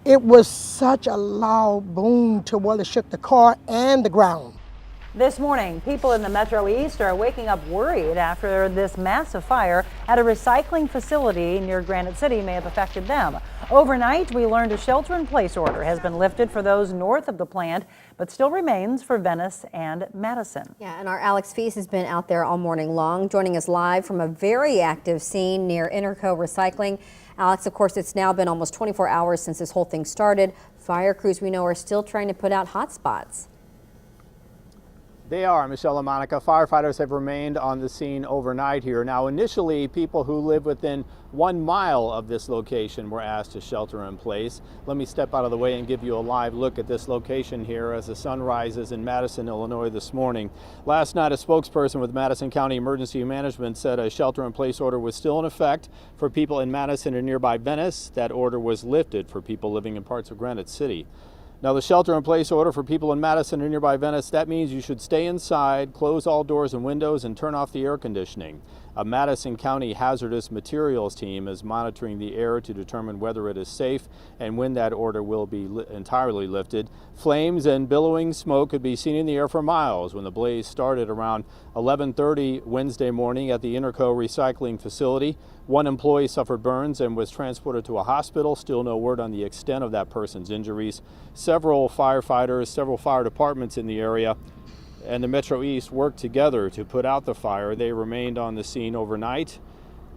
It was such a loud boom to where it shook the car and the ground. This morning, people in the Metro East are waking up worried after this massive fire at a recycling facility near Granite City may have affected them. Overnight, we learned a shelter-in-place order has been lifted for those north of the plant, but still remains for Venice and Madison. Yeah, and our Alex Fees has been out there all morning long, joining us live from a very active scene near Interco Recycling. Alex, of course, it's now been almost 24 hours since this whole thing started. Fire crews, we know, are still trying to put out hot spots. They are, Michelle and Monica. Firefighters have remained on the scene overnight here. Now, initially, people who live within 1 mile of this location were asked to shelter in place. Let me step out of the way and give you a live look at this location here as the sun rises in Madison, Illinois this morning. Last night, a spokesperson with Madison County Emergency Management said a shelter in place order was still in effect for people in Madison and nearby Venice. That order was lifted for people living in parts of Granite City. Now, the shelter-in-place order for people in Madison or nearby Venice, that means you should stay inside, close all doors and windows, and turn off the air conditioning. A Madison County hazardous materials team is monitoring the air to determine whether it is safe and when that order will be entirely lifted. Flames and billowing smoke could be seen in the air for miles when the blaze started around 11:30 Wednesday morning at the Interco Recycling facility. One employee suffered burns and was transported to a hospital. Still no word on the extent of that person's injuries. Several firefighters, several fire departments in the area and the Metro East worked together to put out the fire. They remained on the scene overnight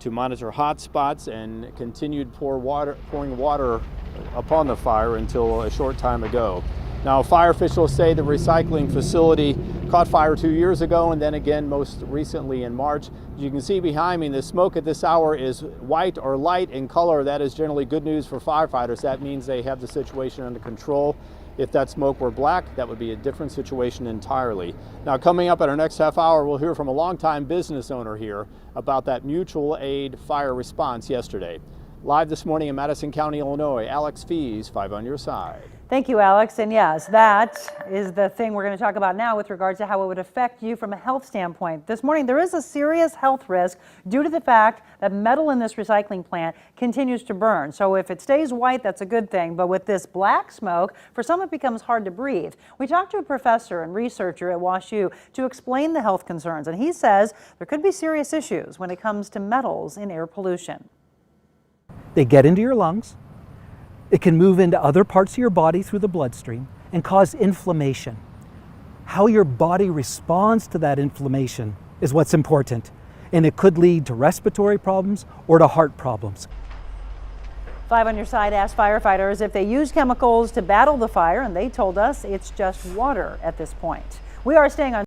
to monitor hot spots and continued pouring water upon the fire until a short time ago. Now, fire officials say the recycling facility caught fire 2 years ago and then again most recently in March. As you can see behind me, the smoke at this hour is white or light in color. That is generally good news for firefighters. That means they have the situation under control. If that smoke were black, that would be a different situation entirely. Now, coming up at our next half hour, we'll hear from a longtime business owner here about that mutual aid fire response yesterday. Live this morning in Madison County, Illinois, Alex Fees, 5 on your side. Thank you, Alex. And yes, that is the thing we're going to talk about now with regards to how it would affect you from a health standpoint. This morning, there is a serious health risk due to the fact that metal in this recycling plant continues to burn. So if it stays white, that's a good thing. But with this black smoke, for some, it becomes hard to breathe. We talked to a professor and researcher at WashU to explain the health concerns. And he says there could be serious issues when it comes to metals in air pollution. They get into your lungs. It can move into other parts of your body through the bloodstream and cause inflammation. How your body responds to that inflammation is what's important, and it could lead to respiratory problems or to heart problems. 5 on your side asked firefighters if they use chemicals to battle the fire, and they told us it's just water at this point. We are staying on